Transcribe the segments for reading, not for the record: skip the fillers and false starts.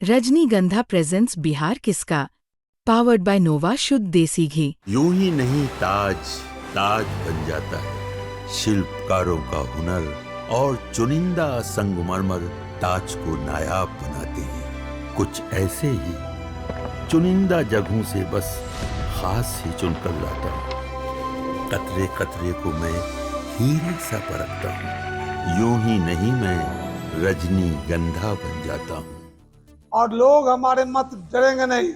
रजनीगंधा प्रेजेंट्स बिहार किसका, powered by नोवा शुद्ध देसी घी। यूं ही नहीं ताज ताज बन जाता है, शिल्पकारों का हुनर और चुनिंदा संगमरमर ताज को नायाब बनाते हैं। कुछ ऐसे ही चुनिंदा जगहों से बस खास ही चुनकर लाता हूँ। कतरे कतरे को मैं हीरे सा परखता हूँ। यूं ही नहीं मैं रजनीगंधा बन जाता हूँ। और लोग हमारे मत डरेंगे नहीं।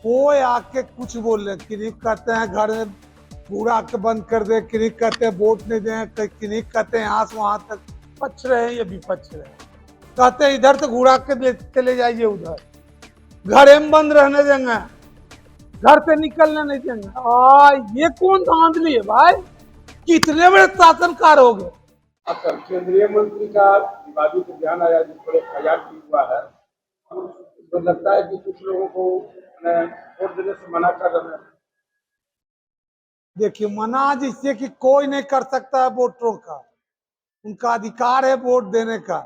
कोई आके कुछ बोल रहे, किन्हीं कहते हैं घर में कूड़ा आके बंद कर दे, किन्हीं कहते हैं वोट नहीं दें, किन्हीं कहते हैं यहाँ से वहां तक पछ रहे हैं, ये भी पछ रहे हैं। कहते हैं इधर से घूरा के चले जाइए उधर, घरे में बंद रहने देंगे, घर से निकलने नहीं देंगे। ये कौन धांधली है भाई? कितने बड़े शासनकार हो गए। अच्छा, केंद्रीय मंत्री का विवादित बयान आया जिस पर एफआईआर भी हुआ है, तो लगता है कि कुछ लोगों को वोट देने से मना कर रहे हैं। देखिए, मना जिससे कि कोई नहीं कर सकता है वोटरों का, उनका अधिकार है वोट देने का।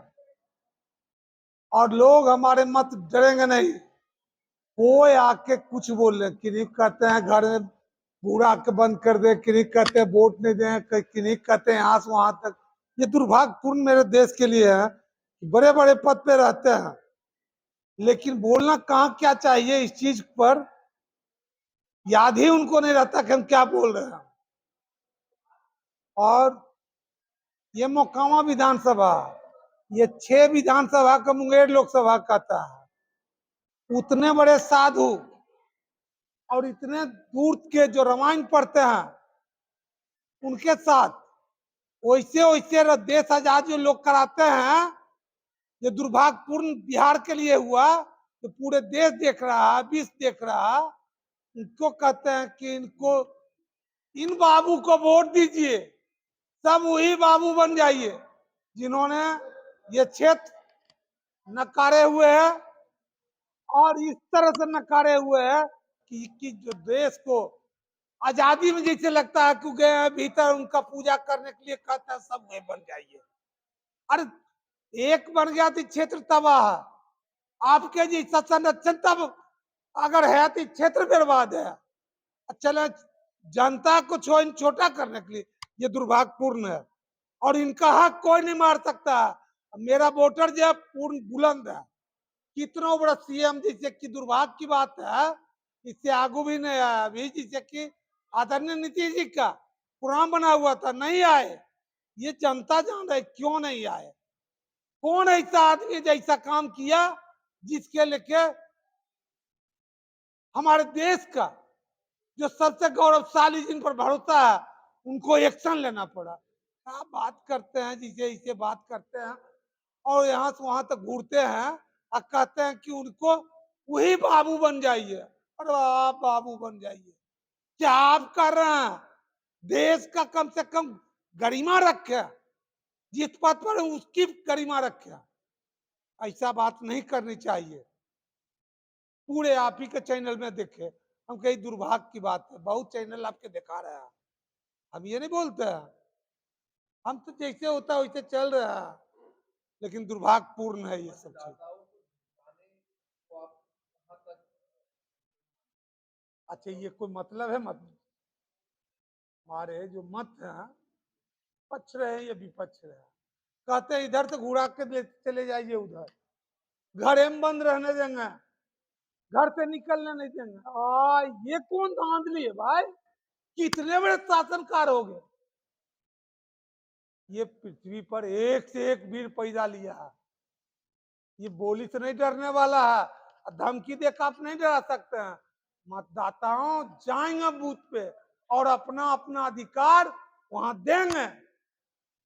और लोग हमारे मत डरेंगे नहीं। कोई आके कुछ बोल रहे, किन्हीं कहते हैं घर में कूड़ा आके बंद कर दे, किन्हीं कहते हैं वोट नहीं दें, किन्हीं कहते हैं यहाँ से वहां तक। ये दुर्भाग्यपूर्ण मेरे देश के लिए है कि बड़े बड़े पद पे रहते हैं, लेकिन बोलना कहाँ क्या चाहिए इस चीज पर याद ही उनको नहीं रहता कि हम क्या बोल रहे हैं। और ये मोकामा विधानसभा, ये 6 विधानसभा का मुंगेर लोकसभा कहता है। उतने बड़े साधु और इतने दूर के जो रामायण पढ़ते हैं, उनके साथ वैसे वैसे देश आजाद जो लोग कराते हैं, ये दुर्भाग्यपूर्ण बिहार के लिए हुआ। तो पूरे देश देख रहा है, विश्व देख रहा है। इनको कहते हैं कि इन बाबू को वोट दीजिए, सब वही बाबू बन जाइए जिन्होंने ये क्षेत्र नकारे हुए हैं। और इस तरह से नकारे हुए हैं कि जो देश को आजादी में जैसे लगता है कि गए हैं भीतर, उनका पूजा करने के लिए कहता है सब वही बन जाइए। अरे एक बन गया तो क्षेत्र तबाह है। आपके जैसा संरक्षण तब अगर है तो क्षेत्र बर्बाद है। चले जनता को छोटा करने के लिए, ये दुर्भाग्यपूर्ण है। और इनका हक कोई नहीं मार सकता। मेरा वोटर जो है पूर्ण बुलंद है। कितना बड़ा सीएम, जैसे कि दुर्भाग्य की बात है, इससे आगू भी नहीं आया। अभी जैसे कि आदरणीय नीतीश जी का प्रोग्राम बना हुआ था, नहीं आए। ये जनता जान रहे क्यों नहीं आए। कौन ऐसा आदमी जैसा काम किया जिसके लेके हमारे देश का जो सबसे गौरवशाली जिन पर भरोसा है उनको एक्शन लेना पड़ा। क्या बात करते हैं, जिसे इसे बात करते हैं और यहाँ से वहां तक घूरते हैं और कहते हैं कि उनको वही बाबू बन जाइए। अरे आप बाबू बन जाइए, क्या आप कर रहे हैं? देश का कम से कम गरिमा रखे, जिस पद पर उसकी गरिमा रखे। ऐसा बात नहीं करनी चाहिए। पूरे आप ही के चैनल में देखे, हम कहीं दुर्भाग्य की बात है, बहुत चैनल आपके दिखा रहे हैं। हम ये नहीं बोलते हैं, हम तो जैसे होता है वैसे चल रहा है, लेकिन दुर्भाग्यपूर्ण है ये सब चीज। अच्छा, ये कोई मतलब है? मत हमारे जो मत है पछ रहे हैं, ये विपक्ष रहे हैं। कहते हैं इधर से घुरा के चले जाइए उधर, घरे में बंद रहने देंगे, घर से निकलने नहीं देंगे। ये कौन धांधली है भाई? कितने बड़े शासनकार हो गए। ये पृथ्वी पर एक से एक वीर पैदा लिया है। ये बोली से नहीं डरने वाला है, धमकी देकर आप नहीं डरा सकते हैं। मतदाताओं जाएंगे बूथ पे और अपना अपना अधिकार वहां देंगे।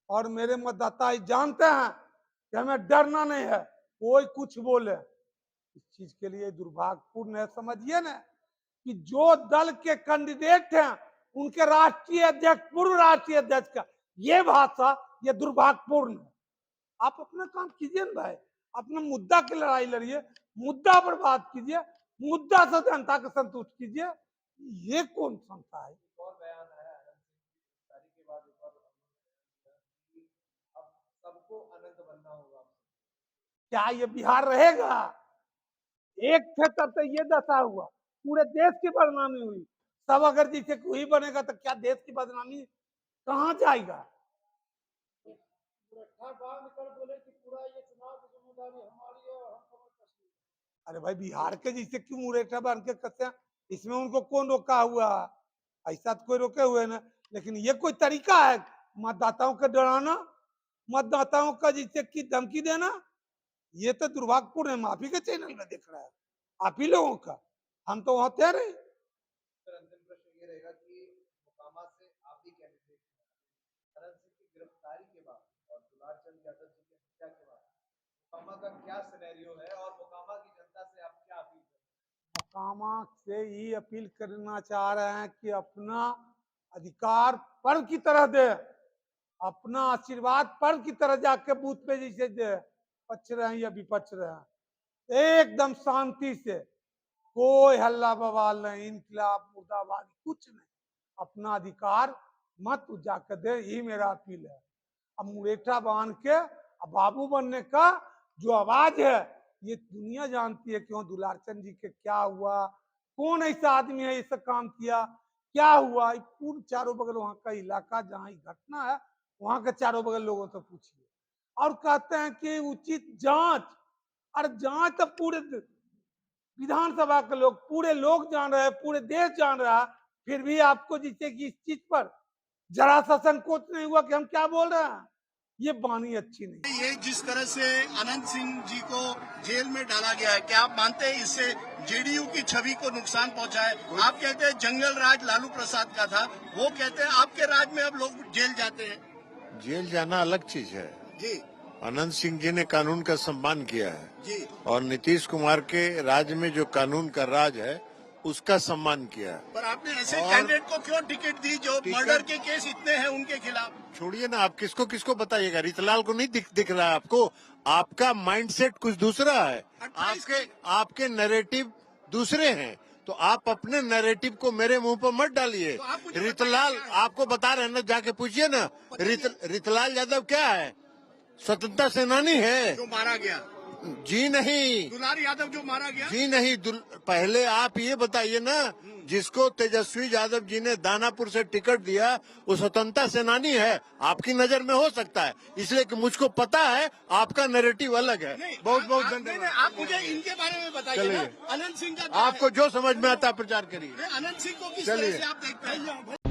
और मेरे मतदाता जानते हैं कि हमें डरना नहीं है, कोई कुछ बोले। इस चीज के लिए दुर्भाग्यपूर्ण है, समझिए ना, कि जो दल के कैंडिडेट हैं उनके राष्ट्रीय अध्यक्ष, पूर्व राष्ट्रीय अध्यक्ष का ये भाषा, ये दुर्भाग्यपूर्ण है। आप अपना काम कीजिए ना भाई, अपने मुद्दा की लड़ाई लड़िए, मुद्दा पर बात कीजिए, मुद्दा से जनता को संतुष्ट कीजिए। ये कौन संस्था है? सबको आनंद बनना होगा। क्या ये बिहार रहेगा? एक थे तब तो ये दशा हुआ, पूरे देश की बदनामी हुई। सब अगर जैसे वही बनेगा तो क्या देश की बदनामी कहाँ जाएगा? अरे भाई बिहार के जैसे क्यों मुरेठा बांध के कसते हैं? इसमें उनको कौन रोका हुआ है? ऐसा तो कोई रोके हुए ना। लेकिन ये कोई तरीका है मतदाताओं को डराना, मतदाताओं का जैसे कि धमकी देना? ये तो दुर्भाग्यपूर्ण है। आप ही के चैनल में देख रहा है, आप ही लोगों का। हम तो वहां थे नहीं। सर, अंतिम प्रश्न ये रहेगा कि मोकामा से आप ही कैंडिडेट अनंत सिंह की गिरफ्तारी के बाद और दुलारचंद यादव जी की हत्या के बाद मोकामा का क्या सिनेरियो है और मोकामा की जनता से आप क्या अपील करें? मोकामा से ही अपील करना चाह रहे हैं कि अपना अधिकार पर्व की तरह दे, अपना आशीर्वाद पर्व की तरह जाके बूथ पे जैसे दे, पक्ष रहे हैं या विपक्ष रहे हैं, एकदम शांति से, कोई हल्ला बवाल नहीं, इनकलाब मुर्दाबाद कुछ नहीं, अपना अधिकार मत जाकर दे, यही मेरा अपील है। अब मुरेठा बांध के अब बाबू बनने का जो आवाज है, ये दुनिया जानती है क्यों दुलारचंद जी के क्या हुआ, कौन ऐसा आदमी है ऐसा काम किया, क्या हुआ। पूर्ण चारों बगल वहां का इलाका जहाँ घटना है, वहां के चारों बगल लोगों से पूछिए। और कहते हैं कि उचित जांच, और जांच तो पूरे विधानसभा के लोग, पूरे लोग जान रहे हैं, पूरे देश जान रहा है, फिर भी आपको जिससे कि इस चीज पर जरा सा संकोच नहीं हुआ कि हम क्या बोल रहे हैं? ये बानी अच्छी नहीं। ये जिस तरह से अनंत सिंह जी को जेल में डाला गया है, क्या आप मानते हैं इससे जेडीयू की छवि को नुकसान पहुंचा है? आप कहते हैं जंगल राज लालू प्रसाद का था, वो कहते हैं आपके राज में अब लोग जेल जाते हैं। जेल जाना अलग चीज है जी अनंत सिंह जी ने कानून का सम्मान किया है जी, और नीतीश कुमार के राज्य में जो कानून का राज है उसका सम्मान किया है। पर आपने ऐसे और कैंडिडेट को क्यों टिकट दी जो मर्डर के केस इतने हैं उनके खिलाफ? छोड़िए ना, आप किसको किसको बताइएगा? रीतलाल को नहीं दिख रहा है आपको? आपका माइंडसेट कुछ दूसरा है, आपके नैरेटिव दूसरे हैं, तो आप अपने नैरेटिव को मेरे मुंह पर मत डालिए। तो आप मुझे रीतलाल बताइए। आपको बता रहे हैं ना, जाके पूछिए ना। रीतलाल यादव क्या है? स्वतंत्रता सेनानी है। जो मारा गया जी नहीं, दुलार यादव जो मारा गया। जी नहीं, पहले आप ये बताइए ना, जिसको तेजस्वी यादव जी ने दानापुर से टिकट दिया वो स्वतंत्रता सेनानी है? आपकी नजर में हो सकता है, इसलिए कि मुझको पता है आपका नैरेटिव अलग है। बहुत बहुत धन्यवाद। आप मुझे इनके बारे में बताइए ना, अनंत सिंह का आपको जो समझ में आता है प्रचार करिए। अनंत सिंह को किस तरह से आप देखते हैं?